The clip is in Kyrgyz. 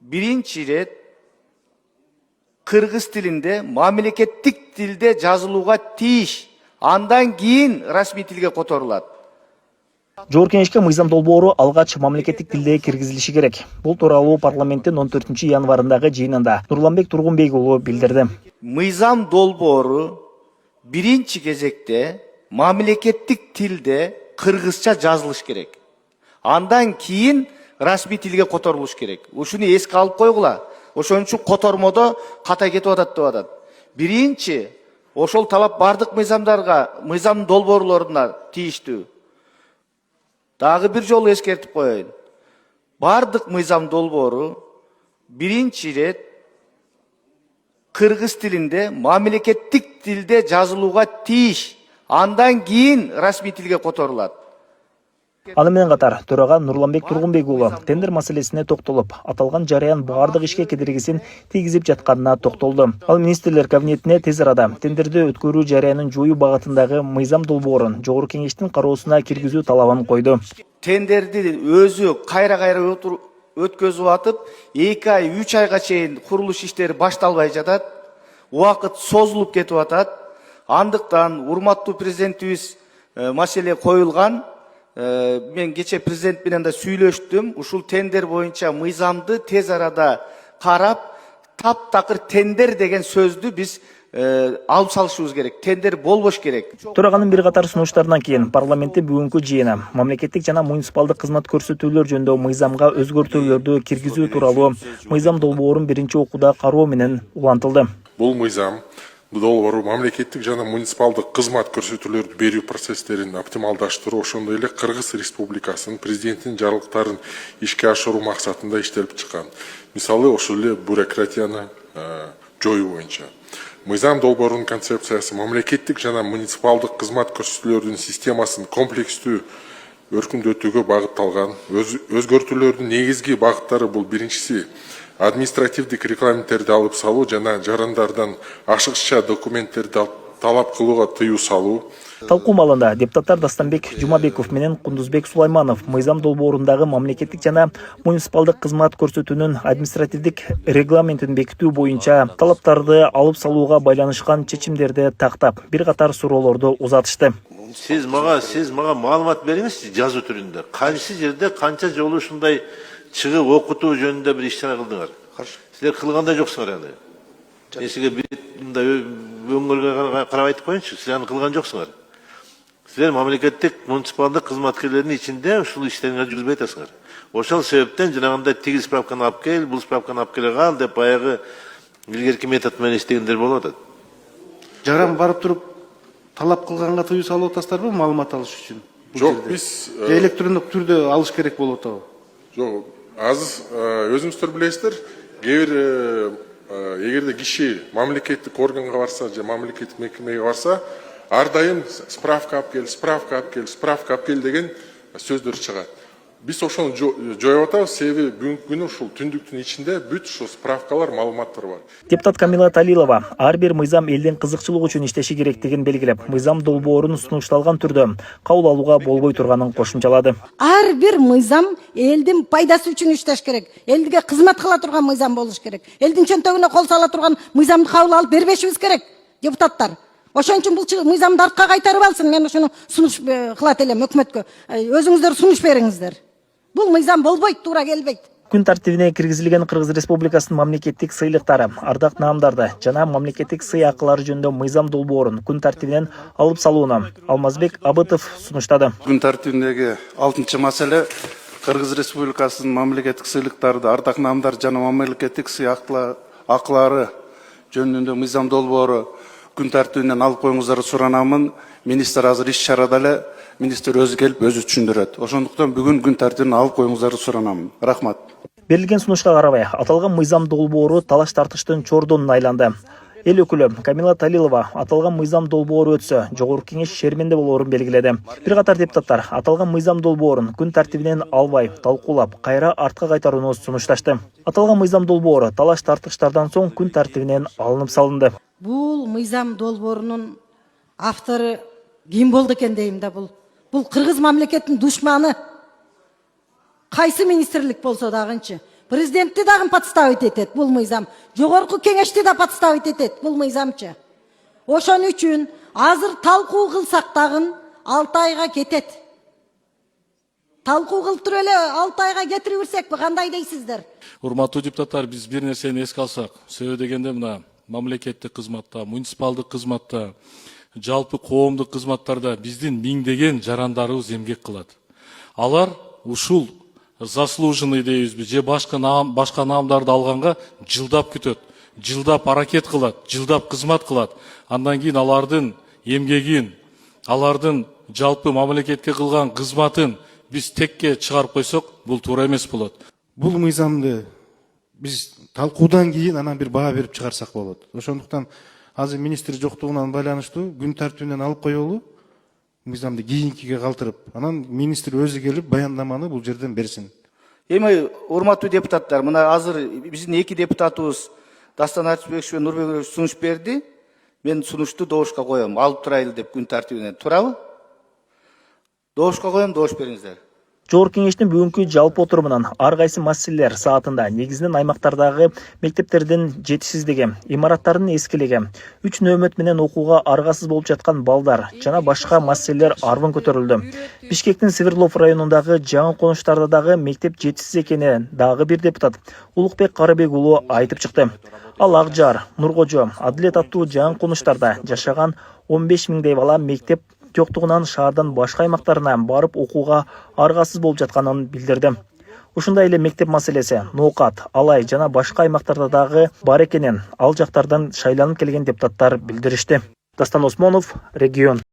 birinci рет кыргыз тилинде, мамлекеттик тилде жазылууга тийиш. Андан кийин расмий тилге которулат. Жогорку Кеңешке мыйзам долбоору алгач мамлекеттик тилде киргизилиши керек. Бул тууралуу парламенттин 14 январындагы жыйынында Нурланбек Тургунбек уулу билдирди. Мыйзам долбоору биринчи кезекте мамлекеттик тилде кыргызча жазылыш керек. Андан кийин расмий тилге которулуш керек. Ушуну эске алып койгула. Ошон үчүн котормодо ката кетип атат деп атат. Биринчи ошол талап бардык мыйзамдарга, мыйзам долбоорлоруна тийиштүү. Дагы бир жолу эскертип коеюн. Бардык мыйзам долбоору биринчи рет кыргыз тилинде, мамлекеттик тилде жазылууга тийиш. Андан кийин расмий тилге которулат. Аны менен катар төрага Нурланбек Тургунбек уулу тендер маселесине токтолуп, аталган жарыян бардык ишке кедергисин тийгизип жатканына токтолду. Ал министрлер кабинетине тез арада тендерди өткөрүү жарыянын жоюу багытындагы мыйзам долбоорун Жогорку Кеңештин кароосуна киргизүү талабын койду. Тендерди өзү кайра өткөзүп атып, 2 ай, 3 айга чейин курулуш иштери башталбай жатат. Убакыт созулуп кетип атат. Андыктан урматтуу президентибиз маселе коюлган. Мен кече президент менен да сүйлөштүм. Ушул тендер боюнча мыйзамды тез арада карап, таптакыр тендер деген сөздү биз алып салышыбыз керек. Тендер болбош керек. Төраганын бир катар сунуштарынан кийин парламентте бүгүнкү жыйыны мамлекеттик жана муниципалдык кызмат көрсөтүүлөр жөнүндө мыйзамга өзгөртүүлөрдү киргизүү тууралуу мыйзам долбоорун биринчи окууда кароо менен улантылды. Бул мыйзам долбоору мамлекеттик жана муниципалдык кызмат көрсөтүүлөрдү берүү процесстерин оптималдаштыруу, ошондой эле Кыргыз Республикасынын президентинин жарлыктарын ишке ашыруу максатында иштелип чыккан. Мисалы, ошол эле бюрократияны жоюу боюнча. Мыйзам долбоорунун концепциясы мамлекеттик жана муниципалдык кызмат көрсөтүүлөрдүн системасын комплекстүү өркүндөтүүгө багытталган. Өзгөртүүлөрдүн негизги багыттары бул биринчиси административдик регламенттерди алып салуу жана жарандардан ашыкча документтерди талап кылууга тыюу салуу. Талкуу маалында депутаттар Дастанбек Жумабеков менен Кундузбек Сулайманов мыйзам долбоорундагы мамлекеттик жана муниципалдык кызмат көрсөтүүнүн административдик регламентин бекитүү боюнча талаптарды алып салууга байланышкан чечимдерди тактап, бир катар суроолорду узатышты. Сиз мага маалымат бериңизчи жазуу түрүндө. Кайсы жерде канча жолу ушундай чыгып окутуу жөнүндө бир иш-чара кылдыңар? Силер кылгандай жоксуңар аны. Сизге мындай өңгөргө карап айтып коеюнчу, силер аны кылган жоксуңар. Силер мамлекеттик муниципалдык кызматкерлердин ичинде ушул иштериңерди жүргүзбөй атасыңар. Ошол себептен жанагындай тиги справканы алып кел, бул справканы алып келе кал деп баягы илгерки метод менен иштегендер болуп атат. Жаран барып туруп талап кылганга тыюу салып атасыздарбы маалымат алыш үчүн? Жок, биз электрондук түрдө алыш керек болуп атабы? Жок, азыр өзүңүздөр билесиздер, кээ бир эгерде киши мамлекеттик органга барса же мамлекеттик мекемеге барса, ар дайым справка алып кел деген сөздөр чыгат. Биз ошону жоюп атабыз, себеби бүгүнкү күнү ушул түндүктүн ичинде бүт ушул справкалар, маалыматтар бар. Депутат Камила Талилова ар бир мыйзам элдин кызыкчылыгы үчүн иштеши керектигин белгилеп, мыйзам долбоорун сунушталган түрдө кабыл алууга болбой турганын кошумчалады. Ар бир мыйзам элдин пайдасы үчүн иштеш керек. Элге кызмат кыла турган мыйзам болуш керек. Элдин чөнтөгүнө кол сала турган мыйзамды кабыл алып бербешибиз керек, депутаттар. Ошон үчүн бул мыйзамды артка кайтарып алсын. Мен ошону сунуш кылат элем өкмөткө. Өзүңүздөр сунуш бериңиздер. Бул мыйзам болбойт, туура келбейт. Күн тартибине киргизилген Кыргыз Республикасынын мамлекеттик сыйлыктары, ардак наамдарды жана мамлекеттик сый акылары жөнүндө мыйзам долбоорун күн тартибинен алып салууну Алмазбек Абытов сунуштады. Күн тартибиндеги 6-чы маселе Кыргыз Республикасынын мамлекеттик сыйлыктарды, ардак наамдар жана мамлекеттик сый акылары жөнүндө мыйзам долбоору күн тартибинен алып коюңуздарды суранамын. Министр азыр иш-чарада эле, министр өзү келип өзү түшүндүрөт. Ошондуктан бүгүн күн тартибинен алып коюңуздарды суранамын. Рахмат. Берилген сунушка карабай, аталган мыйзам долбоору талаш тартыштын чордонуна айланды. Эл өкүлү Камила Талилова аталган мыйзам долбоору өтсө, Жогорку Кеңеш шерменде болоорун белгиледи. Бир катар депутаттар аталган мыйзам долбоорун күн тартибинен албай, талкуулап, кайра артка кайтарууну сунушташты. Аталган мыйзам долбоору талаш тартыштардан соң күн тартибинен алынып салынды. Бул мыйзам долбоорунун автору ким болду экен дейм да, бул кыргыз мамлекетинин душманы. Кайсы министрлик болсо дагынчы Президентти дагы подставить этет бул мыйзам. Жогорку кеңешти да подставить этет бул мыйзамчы. Ошон үчүн азыр талкуу кылсак дагы 6 айга кетет. Талкуу кылып туруп эле 6 айга кетирип берсекпи, кандай дейсиздер? Урматтуу депутаттар, биз бир нерсени эске алсак, себеби дегенде мына мамлекеттик кызматта, муниципалдык кызматта, жалпы коомдук кызматтарда биздин миңдеген жарандарыбыз эмгек кылат. Алар ушул заслуженный дейбизби, же башка наамдарды алганга жылдап күтөт, жылдап аракет кылат, жылдап кызмат кылат. Андан кийин алардын эмгегин, алардын жалпы мамлекетке кылган кызматын биз текке чыгарып койсок, бул туура эмес болот. Бул мыйзамды биз талкуудан кийин анан бир баа берип чыгарсак болот. Ошондуктан азыр министр жоктугунан байланыштуу күн тартибинен алып коелу, мыйзамды кийинкиге калтырып, анан министр өзү келип баяндаманы бул жерден берсин. Эми урматтуу депутаттар, мына азыр биздин 2 депутатыбыз Дастан Артыбекович менен Нурбек сунуш берди. Мен сунушту добушка коем, алып турайлы деп күн тартибинен. Туурабы? Добушка коем, добуш бериңиздер. Жогорку кеңештин бүгүнкү жалпы отурумунан ар кайсы маселелер саатында негизинен аймактардагы мектептердин жетишсиздиги, имараттардын эскилиги, 3 нөөмөт менен окууга аргасыз болуп жаткан балдар жана башка маселелер арбын көтөрүлдү. Бишкектин Свердлов районундагы жаңы конуштарда дагы мектеп жетишсиз экени дагы бир депутат Улукбек Карыбек уулу айтып чыкты. Ал Акжар, Нуркожо, Адилет аттуу жаңы конуштарда жашаган 15 миңдей бала мектеп жоктугунан шаардан башка аймактарына барып окууга аргасыз болуп жатканын билдирди. Ушундай эле мектеп маселеси Ноокат, Алай жана башка аймактарда дагы бар экенин ал жактардан шайланып келген депутаттар билдиришти. Дастан Осмонов, Регион.